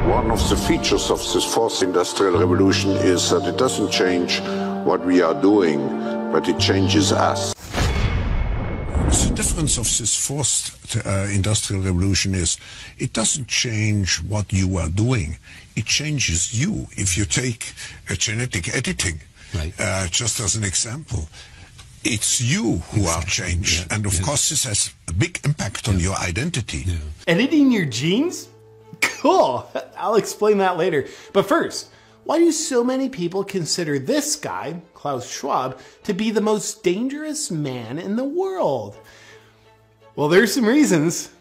One of the features of this fourth industrial revolution is that it doesn't change what we are doing, but it changes us. The difference of this fourth industrial revolution is it doesn't change what you are doing, it changes you. If you take genetic editing, right. Just as an example, it's you who are changed, and of course this has a big impact on your identity. Editing your genes? Cool, I'll explain that later. But first, why do so many people consider this guy, Klaus Schwab, to be the most dangerous man in the world? Well, there's some reasons.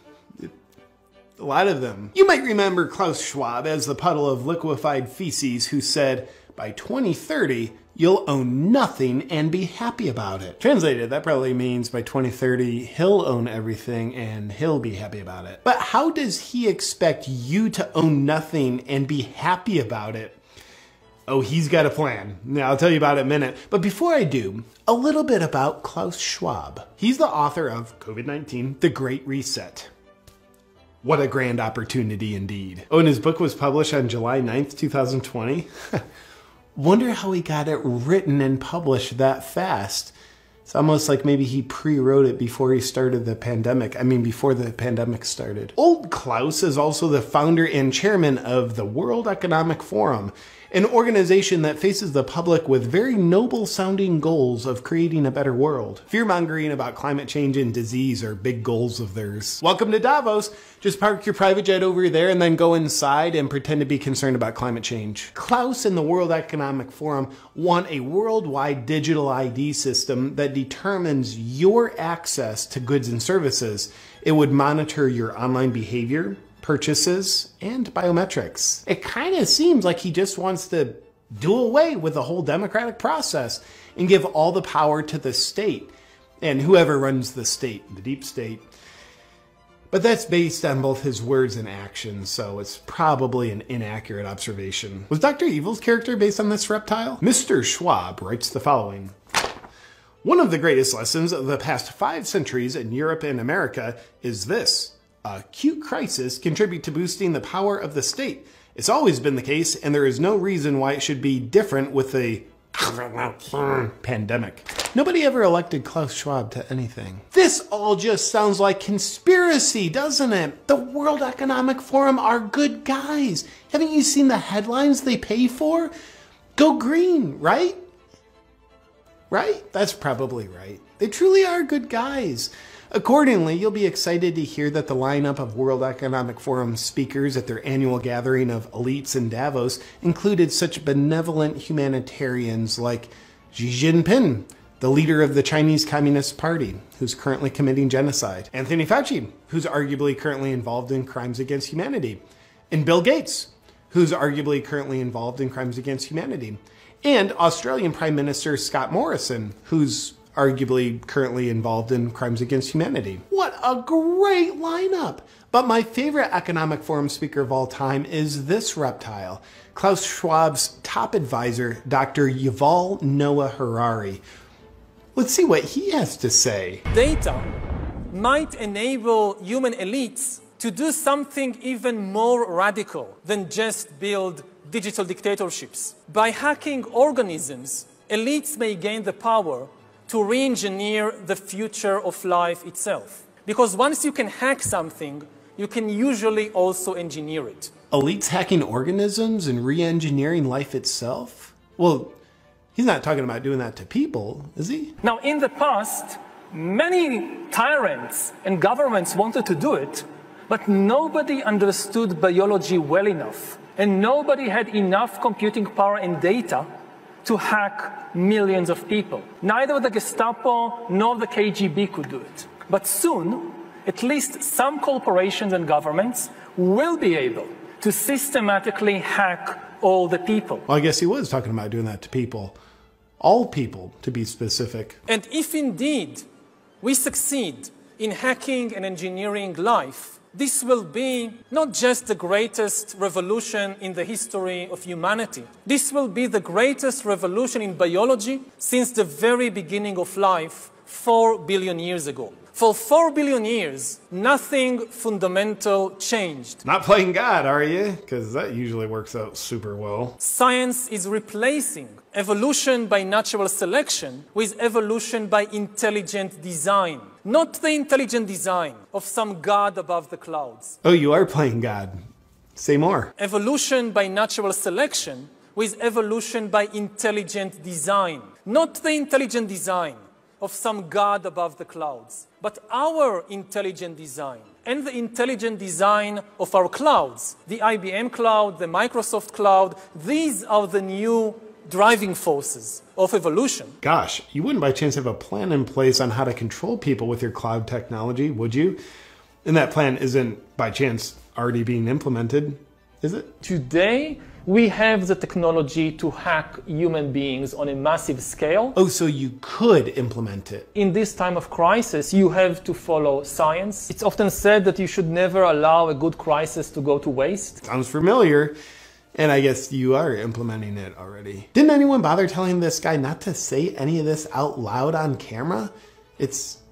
A lot of them. You might remember Klaus Schwab as the puddle of liquefied feces who said, by 2030, you'll own nothing and be happy about it. Translated, that probably means by 2030, he'll own everything and he'll be happy about it. But how does he expect you to own nothing and be happy about it? Oh, he's got a plan. Now, I'll tell you about it in a minute. But before I do, a little bit about Klaus Schwab. He's the author of COVID-19, The Great Reset. What a grand opportunity indeed. Oh, and his book was published on July 9th, 2020. Wonder how he got it written and published that fast. It's almost like maybe he pre-wrote it before he started the pandemic. I mean, before the pandemic started. Old Klaus is also the founder and chairman of the World Economic Forum, an organization that faces the public with very noble sounding goals of creating a better world. Fear-mongering about climate change and disease are big goals of theirs. Welcome to Davos. Just park your private jet over there and then go inside and pretend to be concerned about climate change. Klaus and the World Economic Forum want a worldwide digital ID system that determines your access to goods and services. It would monitor your online behavior, purchases, and biometrics. It kind of seems like he just wants to do away with the whole democratic process and give all the power to the state and whoever runs the state, the deep state. But that's based on both his words and actions, so it's probably an inaccurate observation. Was Dr. Evil's character based on this reptile? Mr. Schwab writes the following. One of the greatest lessons of the past 5 centuries in Europe and America is this. Acute crisis contribute to boosting the power of the state. It's always been the case, and there is no reason why it should be different with the pandemic. Nobody ever elected Klaus Schwab to anything. This all just sounds like conspiracy, doesn't it? The World Economic Forum are good guys. Haven't you seen the headlines they pay for? Go green, right? Right? That's probably right. They truly are good guys. Accordingly, you'll be excited to hear that the lineup of World Economic Forum speakers at their annual gathering of elites in Davos included such benevolent humanitarians like Xi Jinping, the leader of the Chinese Communist Party, who's currently committing genocide, Anthony Fauci, who's arguably currently involved in crimes against humanity, and Bill Gates, who's arguably currently involved in crimes against humanity, and Australian Prime Minister Scott Morrison, who's arguably currently involved in crimes against humanity. What a great lineup! But my favorite Economic Forum speaker of all time is this reptile, Klaus Schwab's top advisor, Dr. Yuval Noah Harari. Let's see what he has to say. Data might enable human elites to do something even more radical than just build digital dictatorships. By hacking organisms, elites may gain the power to re-engineer the future of life itself. Because once you can hack something, you can usually also engineer it. Elites hacking organisms and re-engineering life itself? Well, he's not talking about doing that to people, is he? Now, in the past, many tyrants and governments wanted to do it, but nobody understood biology well enough, and nobody had enough computing power and data to hack millions of people. Neither the Gestapo nor the KGB could do it. But soon, at least some corporations and governments will be able to systematically hack all the people. Well, I guess he was talking about doing that to people. All people, to be specific. And if indeed we succeed in hacking and engineering life, this will be not just the greatest revolution in the history of humanity. This will be the greatest revolution in biology since the very beginning of life 4 billion years ago. For 4 billion years, nothing fundamental changed. Not playing God, are you? Because that usually works out super well. Science is replacing evolution by natural selection with evolution by intelligent design. Not the intelligent design of some God above the clouds. Oh, you are playing God. Say more. Evolution by natural selection with evolution by intelligent design. Not the intelligent design of some God above the clouds, but our intelligent design and the intelligent design of our clouds. The IBM cloud, the Microsoft cloud, these are the new driving forces of evolution. Gosh, you wouldn't by chance have a plan in place on how to control people with your cloud technology, would you? And that plan isn't by chance already being implemented, is it? Today, we have the technology to hack human beings on a massive scale. Oh, so you could implement it. In this time of crisis, you have to follow science. It's often said that you should never allow a good crisis to go to waste. Sounds familiar. And I guess you are implementing it already. Didn't anyone bother telling this guy not to say any of this out loud on camera? It's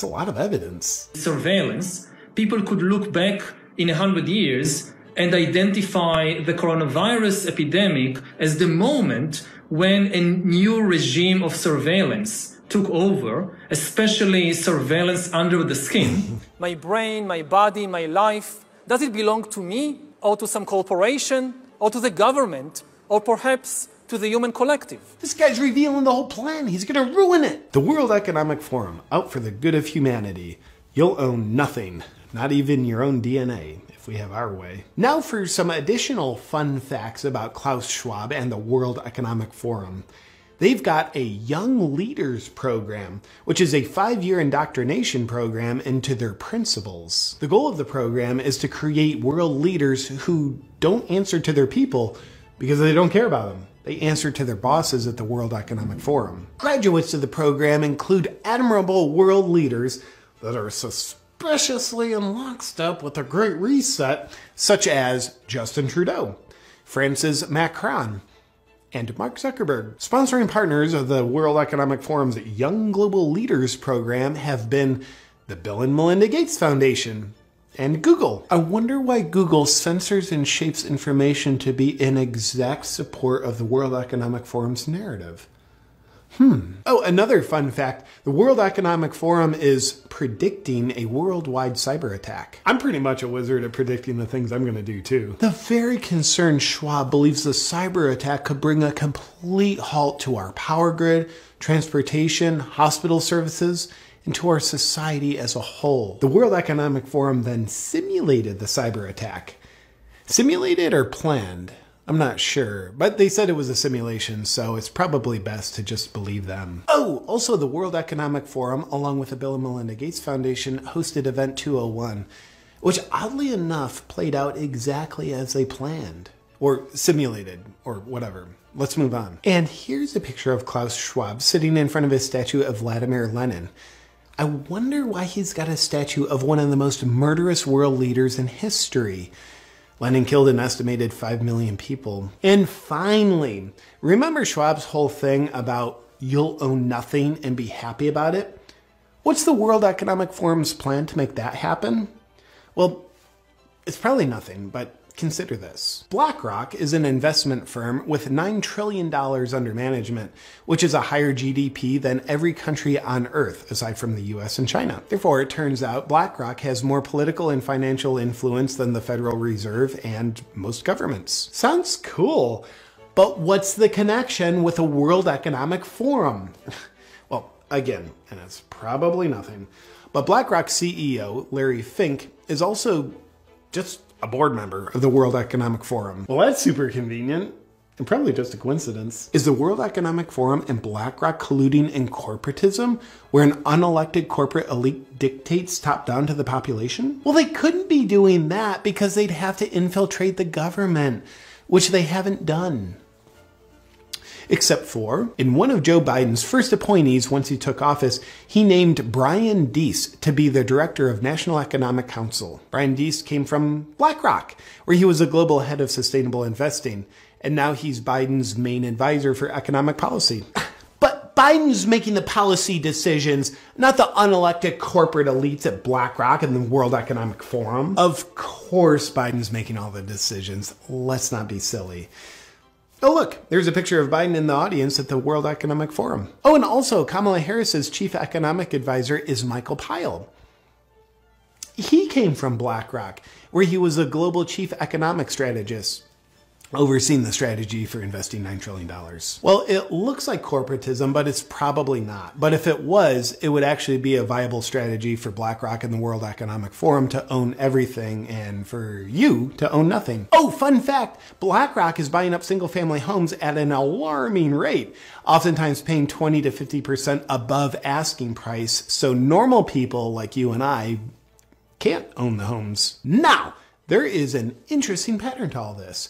a lot of evidence. Surveillance. People could look back in 100 years and identify the coronavirus epidemic as the moment when a new regime of surveillance took over, especially surveillance under the skin. My brain, my body, my life, does it belong to me or to some corporation or to the government or perhaps to the human collective? This guy's revealing the whole plan. He's gonna ruin it. The World Economic Forum, out for the good of humanity. You'll own nothing, not even your own DNA. We have our way. Now for some additional fun facts about Klaus Schwab and the World Economic Forum. They've got a Young Leaders Program, which is a 5-year indoctrination program into their principles. The goal of the program is to create world leaders who don't answer to their people because they don't care about them. They answer to their bosses at the World Economic Forum. Graduates of the program include admirable world leaders that are suspiciously in lockstep with the Great Reset, such as Justin Trudeau, Francis Macron, and Mark Zuckerberg. Sponsoring partners of the World Economic Forum's Young Global Leaders program have been the Bill and Melinda Gates Foundation and Google. I wonder why Google censors and shapes information to be in exact support of the World Economic Forum's narrative. Oh, another fun fact. The World Economic Forum is predicting a worldwide cyber attack. I'm pretty much a wizard at predicting the things I'm going to do too. The very concerned Schwab believes the cyber attack could bring a complete halt to our power grid, transportation, hospital services, and to our society as a whole. The World Economic Forum then simulated the cyber attack. Simulated or planned? I'm not sure, but they said it was a simulation, so it's probably best to just believe them. Oh, also the World Economic Forum, along with the Bill and Melinda Gates Foundation, hosted Event 201, which oddly enough played out exactly as they planned. Or simulated, or whatever. Let's move on. And here's a picture of Klaus Schwab sitting in front of his statue of Vladimir Lenin. I wonder why he's got a statue of one of the most murderous world leaders in history. Lenin killed an estimated 5 million people. And finally, remember Schwab's whole thing about you'll own nothing and be happy about it? What's the World Economic Forum's plan to make that happen? Well, it's probably nothing, but consider this. BlackRock is an investment firm with $9 trillion under management, which is a higher GDP than every country on Earth, aside from the US and China. Therefore, it turns out BlackRock has more political and financial influence than the Federal Reserve and most governments. Sounds cool, but what's the connection with the World Economic Forum? Well, again, and it's probably nothing, but BlackRock CEO Larry Fink is also just a board member of the World Economic Forum. Well, that's super convenient, and probably just a coincidence. Is the World Economic Forum and BlackRock colluding in corporatism, where an unelected corporate elite dictates top-down to the population? Well, they couldn't be doing that because they'd have to infiltrate the government, which they haven't done. Except for, in one of Joe Biden's first appointees once he took office, he named Brian Deese to be the director of National Economic Council. Brian Deese came from BlackRock, where he was a global head of sustainable investing, and now he's Biden's main advisor for economic policy. But Biden's making the policy decisions, not the unelected corporate elites at BlackRock and the World Economic Forum. Of course Biden's making all the decisions. Let's not be silly. Oh look, there's a picture of Biden in the audience at the World Economic Forum. Oh, and also Kamala Harris's chief economic advisor is Michael Pyle. He came from BlackRock, where he was a global chief economic strategist, overseeing the strategy for investing $9 trillion. Well, it looks like corporatism, but it's probably not. But if it was, it would actually be a viable strategy for BlackRock and the World Economic Forum to own everything and for you to own nothing. Oh, fun fact, BlackRock is buying up single-family homes at an alarming rate, oftentimes paying 20 to 50% above asking price, so normal people like you and I can't own the homes. Now, there is an interesting pattern to all this.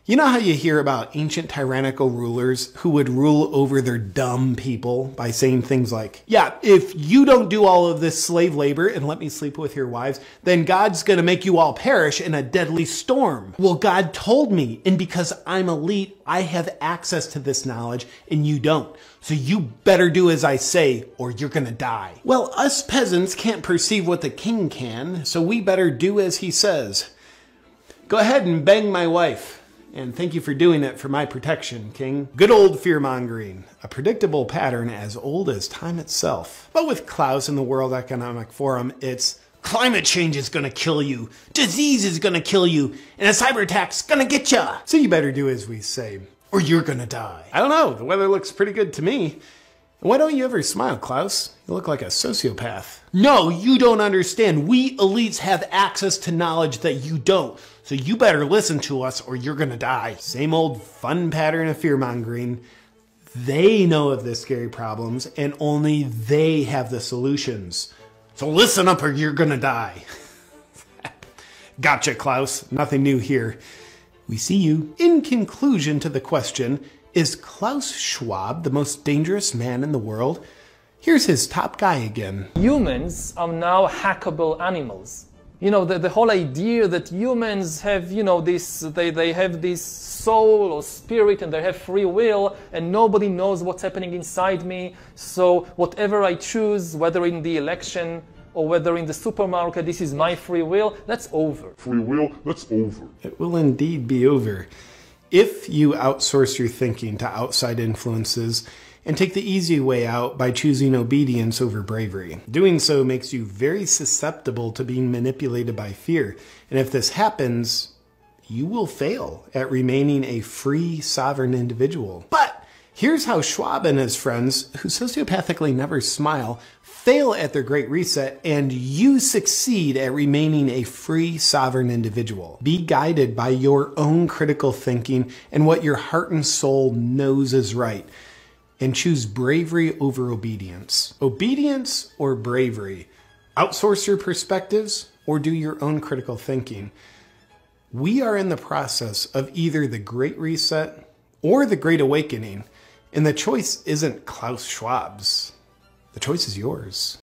You know how you hear about ancient tyrannical rulers who would rule over their dumb people by saying things like, yeah, if you don't do all of this slave labor and let me sleep with your wives, then God's going to make you all perish in a deadly storm. Well, God told me, and because I'm elite, I have access to this knowledge and you don't. So you better do as I say or you're going to die. Well, us peasants can't perceive what the king can, so we better do as he says. Go ahead and bang my wife. And thank you for doing it for my protection, King. Good old fear-mongering, a predictable pattern as old as time itself. But with Klaus and the World Economic Forum, it's climate change is gonna kill you, disease is gonna kill you, and a cyber attack's gonna get ya. So you better do as we say, or you're gonna die. I don't know, the weather looks pretty good to me. And why don't you ever smile, Klaus? You look like a sociopath. No, you don't understand. We elites have access to knowledge that you don't. So you better listen to us or you're gonna die. Same old fun pattern of fear-mongering. They know of the scary problems and only they have the solutions. So listen up or you're gonna die. Gotcha, Klaus. Nothing new here. We see you. In conclusion to the question, is Klaus Schwab the most dangerous man in the world? Here's his top guy again. Humans are now hackable animals. You know, the whole idea that humans have, you know, they have this soul or spirit and they have free will and nobody knows what's happening inside me. So whatever I choose, whether in the election or whether in the supermarket, this is my free will, that's over. Free will, that's over. It will indeed be over. If you outsource your thinking to outside influences and take the easy way out by choosing obedience over bravery. Doing so makes you very susceptible to being manipulated by fear. And if this happens, you will fail at remaining a free, sovereign individual. But here's how Schwab and his friends, who sociopathically never smile, fail at their great reset, and you succeed at remaining a free, sovereign individual. Be guided by your own critical thinking and what your heart and soul knows is right. And choose bravery over obedience. Obedience or bravery? Outsource your perspectives or do your own critical thinking? We are in the process of either the Great Reset or the Great Awakening, and the choice isn't Klaus Schwab's. The choice is yours.